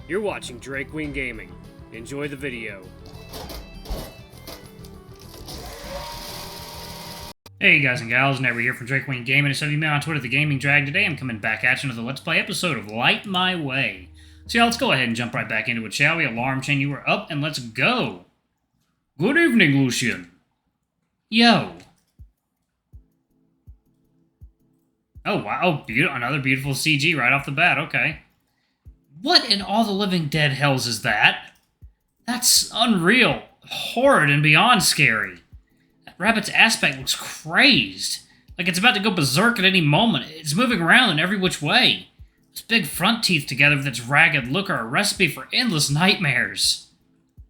You're watching Drake Queen Gaming. Enjoy the video. Hey guys and gals, Never here from Drake Queen Gaming. Instead of you on Twitter, the Gaming Drag. Today I'm coming back at you with a Let's Play episode of Light My Way. So yeah, let's go ahead and jump right back into it, shall we? Alarm chain, you were up, and let's go. Good evening, Lucian. Yo. Oh wow, another beautiful CG right off the bat, okay. What in all the living dead hells is that? That's unreal, horrid, and beyond scary. That rabbit's aspect looks crazed. Like it's about to go berserk at any moment. It's moving around in every which way. Its big front teeth together with its ragged look are a recipe for endless nightmares.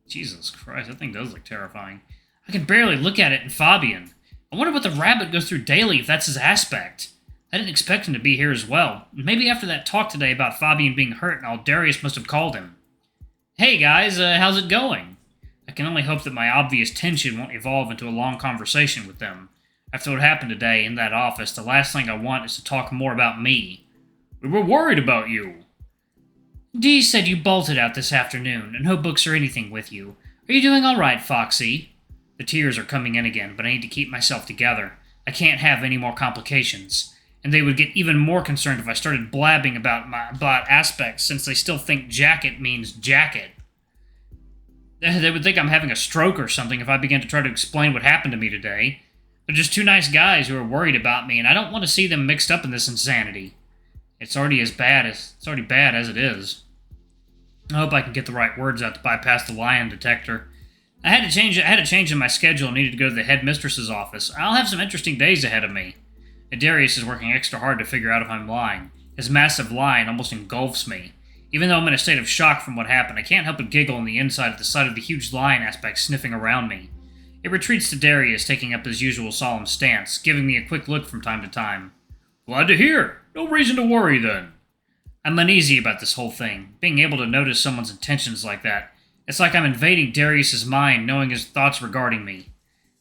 Jesus Christ, that thing does look terrifying. I can barely look at it in Fabian. I wonder what the rabbit goes through daily if that's his aspect. I didn't expect him to be here as well. Maybe after that talk today about Fabian being hurt and all, Darius must have called him. Hey guys, how's it going? I can only hope that my obvious tension won't evolve into a long conversation with them. After what happened today in that office, the last thing I want is to talk more about me. We were worried about you. Dee said you bolted out this afternoon, and no books or anything with you. Are you doing all right, Foxy? The tears are coming in again, but I need to keep myself together. I can't have any more complications. And they would get even more concerned if I started blabbing about aspects, since they still think jacket means jacket. They would think I'm having a stroke or something if I began to try to explain what happened to me today. They're just two nice guys who are worried about me, and I don't want to see them mixed up in this insanity. It's already bad as it is. I hope I can get the right words out to bypass the lion detector. I had a change in my schedule and needed to go to the headmistress's office. I'll have some interesting days ahead of me. Darius is working extra hard to figure out if I'm lying. His massive line almost engulfs me. Even though I'm in a state of shock from what happened, I can't help but giggle on the inside at the sight of the huge lion aspect sniffing around me. It retreats to Darius, taking up his usual solemn stance, giving me a quick look from time to time. Glad to hear. No reason to worry, then. I'm uneasy about this whole thing, being able to notice someone's intentions like that. It's like I'm invading Darius's mind, knowing his thoughts regarding me.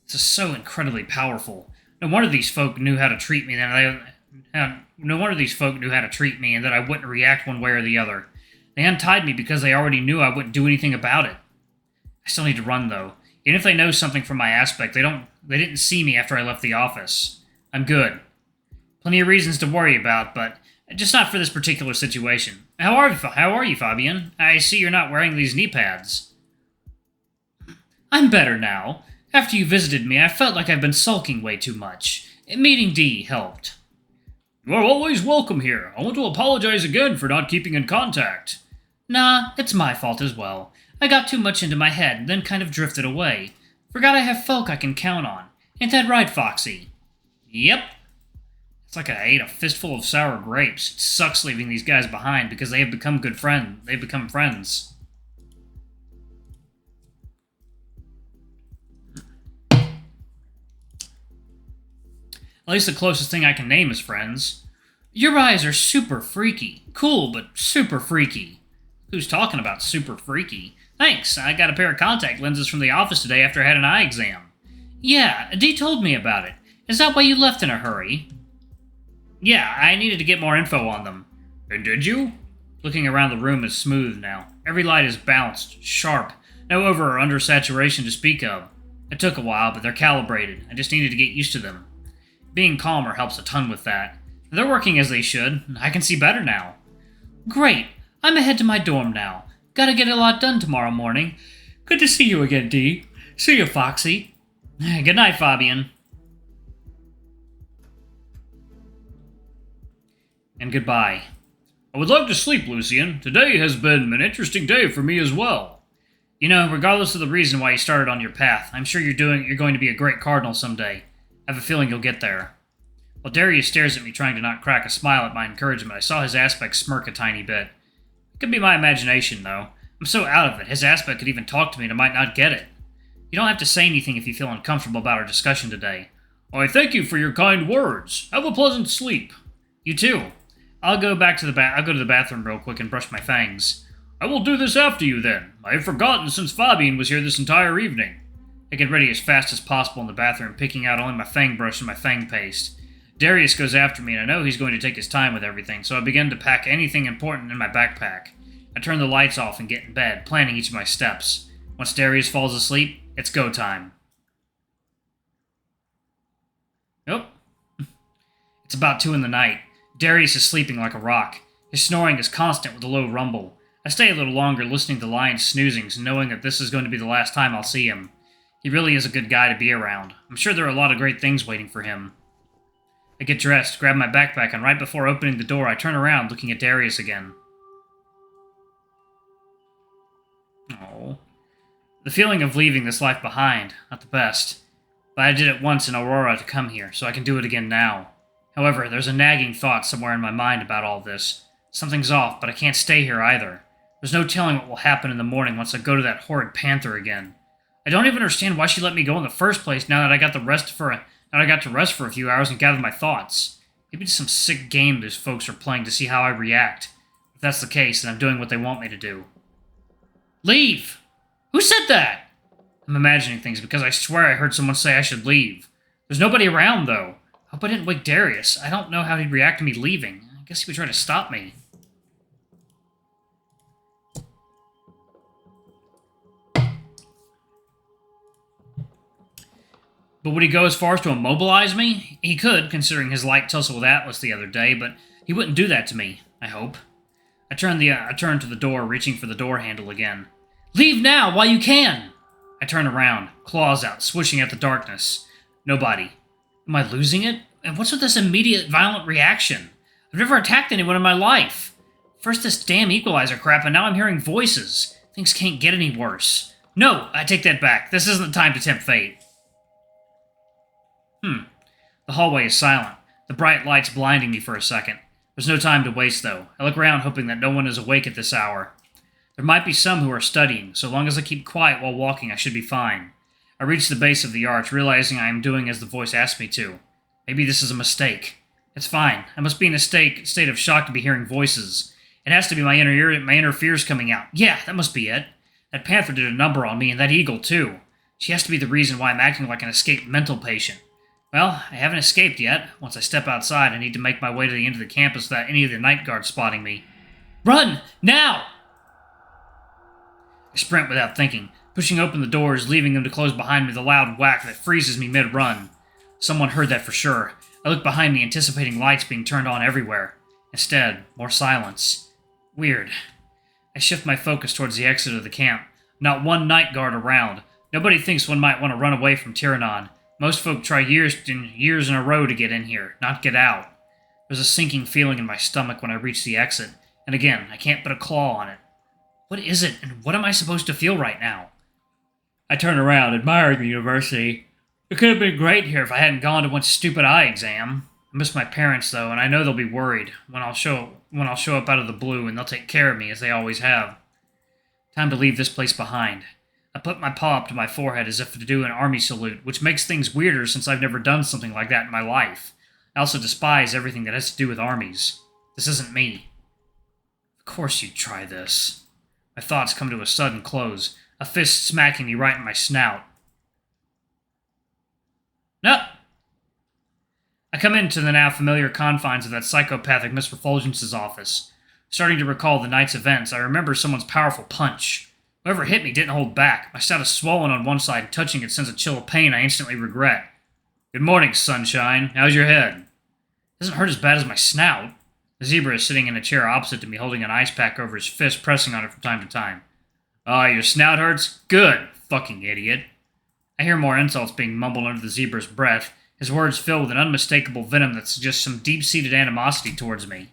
This is so incredibly powerful. No wonder these folk knew how to treat me, and that I wouldn't react one way or the other. They untied me because they already knew I wouldn't do anything about it. I still need to run, though. Even if they know something from my aspect, they didn't see me after I left the office. I'm good. Plenty of reasons to worry about, but just not for this particular situation. How are you, Fabian? I see you're not wearing these knee pads. I'm better now. After you visited me, I felt like I've been sulking way too much. Meeting Dee helped. You are always welcome here. I want to apologize again for not keeping in contact. Nah, it's my fault as well. I got too much into my head and then kind of drifted away. Forgot I have folk I can count on. Ain't that right, Foxy? Yep. It's like I ate a fistful of sour grapes. It sucks leaving these guys behind because they have become They've become friends. At least the closest thing I can name is friends. Your eyes are super freaky. Cool, but super freaky. Who's talking about super freaky? Thanks, I got a pair of contact lenses from the office today after I had an eye exam. Yeah, Dee told me about it. Is that why you left in a hurry? Yeah, I needed to get more info on them. And did you? Looking around the room is smooth now. Every light is balanced, sharp, no over or under saturation to speak of. It took a while, but they're calibrated. I just needed to get used to them. Being calmer helps a ton with that. They're working as they should. I can see better now. Great. I'm ahead to my dorm now. Gotta get a lot done tomorrow morning. Good to see you again, Dee. See you, Foxy. Good night, Fabian. And goodbye. I would love to sleep, Lucian. Today has been an interesting day for me as well. You know, regardless of the reason why you started on your path, I'm sure you're going to be a great cardinal someday. I have a feeling you'll get there. While Darius stares at me, trying to not crack a smile at my encouragement, I saw his aspect smirk a tiny bit. It could be my imagination, though. I'm so out of it, his aspect could even talk to me and I might not get it. You don't have to say anything if you feel uncomfortable about our discussion today. I thank you for your kind words. Have a pleasant sleep. You too. I'll go to the bathroom real quick and brush my fangs. I will do this after you, then. I have forgotten since Fabian was here this entire evening. I get ready as fast as possible in the bathroom, picking out only my fang brush and my fang paste. Darius goes after me, and I know he's going to take his time with everything, so I begin to pack anything important in my backpack. I turn the lights off and get in bed, planning each of my steps. Once Darius falls asleep, it's go time. Nope. It's about 2 in the night. Darius is sleeping like a rock. His snoring is constant with a low rumble. I stay a little longer listening to Lion's snoozings, knowing that this is going to be the last time I'll see him. He really is a good guy to be around. I'm sure there are a lot of great things waiting for him. I get dressed, grab my backpack, and right before opening the door, I turn around looking at Darius again. Oh. The feeling of leaving this life behind, not the best. But I did it once in Aurora to come here, so I can do it again now. However, there's a nagging thought somewhere in my mind about all this. Something's off, but I can't stay here either. There's no telling what will happen in the morning once I go to that horrid panther again. I don't even understand why she let me go in the first place now that I got to rest for a few hours and gather my thoughts. Maybe it's some sick game those folks are playing to see how I react. If that's the case, then I'm doing what they want me to do. Leave! Who said that? I'm imagining things because I swear I heard someone say I should leave. There's nobody around, though. Hope I didn't wake Darius. I don't know how he'd react to me leaving. I guess he would try to stop me. But would he go as far as to immobilize me? He could, considering his light tussle with Atlas the other day, but he wouldn't do that to me, I hope. I turn to the door, reaching for the door handle again. Leave now, while you can! I turn around, claws out, swishing at the darkness. Nobody. Am I losing it? And what's with this immediate violent reaction? I've never attacked anyone in my life. First this damn equalizer crap, and now I'm hearing voices. Things can't get any worse. No, I take that back. This isn't the time to tempt fate. The hallway is silent, the bright lights blinding me for a second. There's no time to waste, though. I look around hoping that no one is awake at this hour. There might be some who are studying. So long as I keep quiet while walking, I should be fine. I reach the base of the arch, realizing I am doing as the voice asked me to. Maybe this is a mistake. It's fine. I must be in a state of shock to be hearing voices. It has to be my inner fears coming out. Yeah, that must be it. That panther did a number on me, and that eagle, too. She has to be the reason why I'm acting like an escaped mental patient. Well, I haven't escaped yet. Once I step outside, I need to make my way to the end of the campus without any of the night guards spotting me. Run! Now! I sprint without thinking, pushing open the doors, leaving them to close behind me with a loud whack that freezes me mid-run. Someone heard that for sure. I look behind me, anticipating lights being turned on everywhere. Instead, more silence. Weird. I shift my focus towards the exit of the camp. Not one night guard around. Nobody thinks one might want to run away from Tyrannon. Most folk try years in a row to get in here, not get out. There's a sinking feeling in my stomach when I reach the exit, and again, I can't put a claw on it. What is it, and what am I supposed to feel right now? I turn around, admiring the university. It could have been great here if I hadn't gone to one stupid eye exam. I miss my parents, though, and I know they'll be worried when I'll show up out of the blue, and they'll take care of me, as they always have. Time to leave this place behind. I put my paw up to my forehead as if to do an army salute, which makes things weirder since I've never done something like that in my life. I also despise everything that has to do with armies. This isn't me. Of course you'd try this. My thoughts come to a sudden close, a fist smacking me right in my snout. No! I come into the now familiar confines of that psychopathic Mr. Fulgence's office. Starting to recall the night's events, I remember someone's powerful punch. Whoever hit me didn't hold back. My snout is swollen on one side, and touching it sends a chill of pain I instantly regret. Good morning, sunshine. How's your head? It doesn't hurt as bad as my snout. The zebra is sitting in a chair opposite to me, holding an ice pack over his fist, pressing on it from time to time. Your snout hurts? Good. Fucking idiot. I hear more insults being mumbled under the zebra's breath, his words filled with an unmistakable venom that suggests some deep-seated animosity towards me.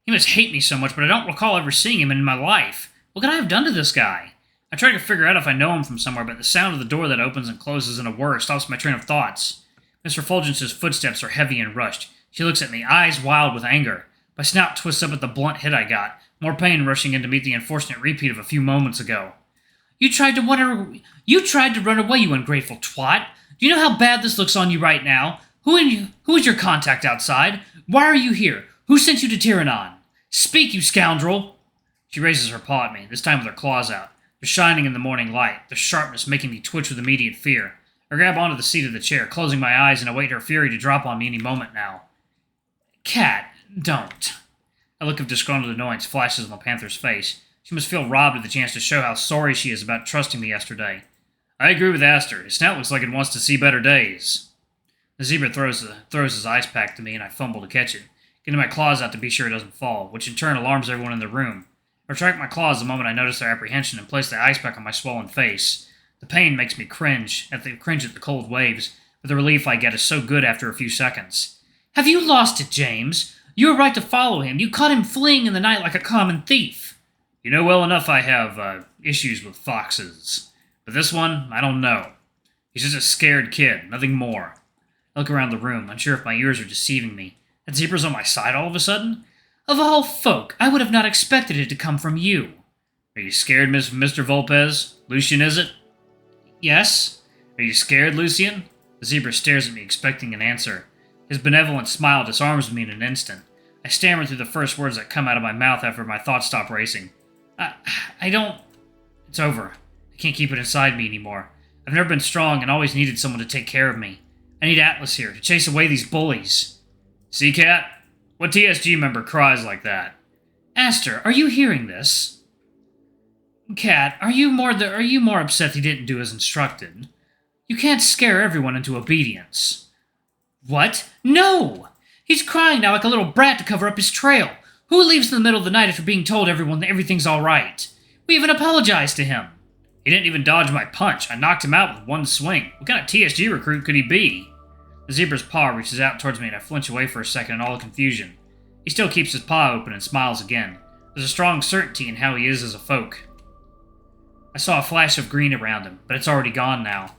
He must hate me so much, but I don't recall ever seeing him in my life. What could I have done to this guy? I try to figure out if I know him from somewhere, but the sound of the door that opens and closes in a whir stops my train of thoughts. Mr. Fulgence's footsteps are heavy and rushed. She looks at me, eyes wild with anger. My snout twists up at the blunt hit I got, more pain rushing in to meet the unfortunate repeat of a few moments ago. You tried to run away, you ungrateful twat. Do you know how bad this looks on you right now? Who is your contact outside? Why are you here? Who sent you to Tyrannon? Speak, you scoundrel! She raises her paw at me, this time with her claws out. They're shining in the morning light, their sharpness making me twitch with immediate fear. I grab onto the seat of the chair, closing my eyes and await her fury to drop on me any moment now. Cat, don't. A look of disgruntled annoyance flashes on the panther's face. She must feel robbed of the chance to show how sorry she is about trusting me yesterday. I agree with Aster. His snout looks like it wants to see better days. The zebra throws his ice pack to me, and I fumble to catch it, getting my claws out to be sure it doesn't fall, which in turn alarms everyone in the room. I retract my claws the moment I notice their apprehension and place the ice pack on my swollen face. The pain makes me cringe at the cold waves, but the relief I get is so good after a few seconds. Have you lost it, James? You were right to follow him. You caught him fleeing in the night like a common thief. You know well enough I have issues with foxes. But this one, I don't know. He's just a scared kid, nothing more. I look around the room, unsure if my ears are deceiving me. That zebra's on my side all of a sudden? Of all folk, I would have not expected it to come from you. Are you scared, Mr. Volpez? Lucian, is it? Yes. Are you scared, Lucian? The zebra stares at me, expecting an answer. His benevolent smile disarms me in an instant. I stammer through the first words that come out of my mouth after my thoughts stop racing. I don't... It's over. I can't keep it inside me anymore. I've never been strong and always needed someone to take care of me. I need Atlas here to chase away these bullies. See, Cat? What TSG member cries like that? Aster, are you hearing this? Cat, are you more upset he didn't do as instructed? You can't scare everyone into obedience. What? No! He's crying now like a little brat to cover up his trail. Who leaves in the middle of the night after being told everyone that everything's all right? We even apologized to him. He didn't even dodge my punch. I knocked him out with one swing. What kind of TSG recruit could he be? The zebra's paw reaches out towards me and I flinch away for a second in all the confusion. He still keeps his paw open and smiles again. There's a strong certainty in how he is as a folk. I saw a flash of green around him, but it's already gone now.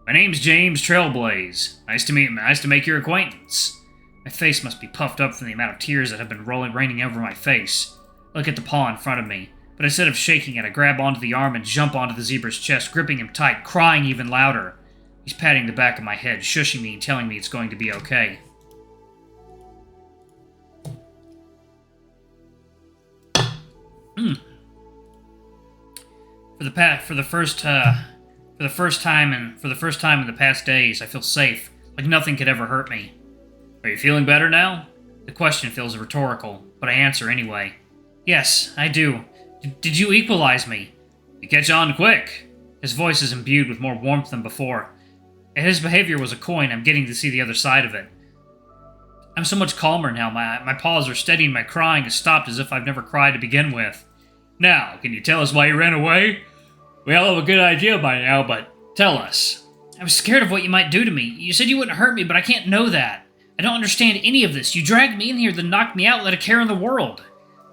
My name's James Trailblaze. Nice to make your acquaintance. My face must be puffed up from the amount of tears that have been raining over my face. I look at the paw in front of me, but instead of shaking it, I grab onto the arm and jump onto the zebra's chest, gripping him tight, crying even louder. He's patting the back of my head, shushing me and telling me it's going to be okay. For the first time in the past days, I feel safe, like nothing could ever hurt me. Are you feeling better now? The question feels rhetorical, but I answer anyway. Yes, I do. Did you equalize me? You catch on quick. His voice is imbued with more warmth than before. His behavior was a coin. I'm getting to see the other side of it. I'm so much calmer now. My paws are steady and my crying has stopped as if I've never cried to begin with. Now, can you tell us why you ran away? We all have a good idea by now, but tell us. I was scared of what you might do to me. You said you wouldn't hurt me, but I can't know that. I don't understand any of this. You dragged me in here, then knocked me out without a care in the world.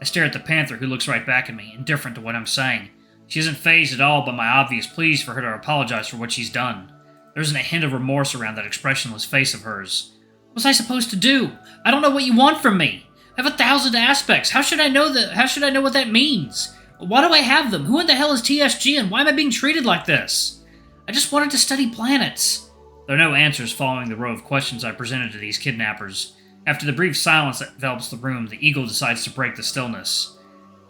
I stare at the panther, who looks right back at me, indifferent to what I'm saying. She isn't fazed at all by my obvious pleas for her to apologize for what she's done. There isn't a hint of remorse around that expressionless face of hers. What was I supposed to do? I don't know what you want from me. I have 1,000 aspects. How should I know that? How should I know what that means? Why do I have them? Who in the hell is TSG, and why am I being treated like this? I just wanted to study planets. There are no answers following the row of questions I presented to these kidnappers. After the brief silence that envelops the room, the eagle decides to break the stillness.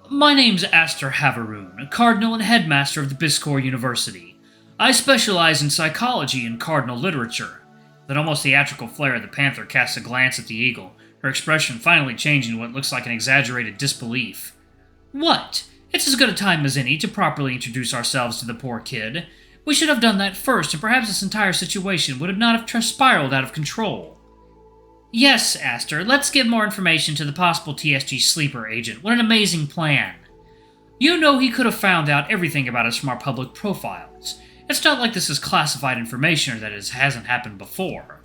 My name's Aster Haveroon, Cardinal and Headmaster of the Biscore University. I specialize in psychology and cardinal literature. With an almost theatrical flair, the panther casts a glance at the eagle, her expression finally changing to what looks like an exaggerated disbelief. What? It's as good a time as any to properly introduce ourselves to the poor kid. We should have done that first, and perhaps this entire situation would not have spiraled out of control. Yes, Aster, let's give more information to the possible TSG sleeper agent. What an amazing plan. You know he could have found out everything about us from our public profiles. It's not like this is classified information or that it hasn't happened before.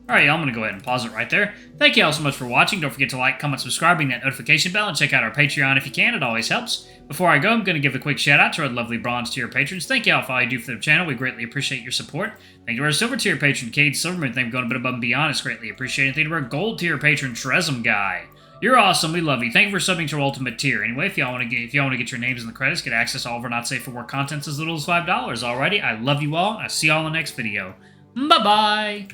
Alright, y'all, I'm going to go ahead and pause it right there. Thank you all so much for watching. Don't forget to like, comment, subscribe, ring that notification bell, and check out our Patreon if you can. It always helps. Before I go, I'm going to give a quick shout out to our lovely bronze tier patrons. Thank you all for all you do for the channel. We greatly appreciate your support. Thank you to our silver tier patron, Cade Silverman. Thank you for going a bit above and beyond. It's greatly appreciated. Thank you to our gold tier patron, Trezum Guy. You're awesome. We love you. Thank you for subbing to our ultimate tier. Anyway, if y'all want to get your names in the credits, get access to all of our not safe for work contents as little as $5. Alrighty, I love you all. I'll see y'all in the next video. Bye bye.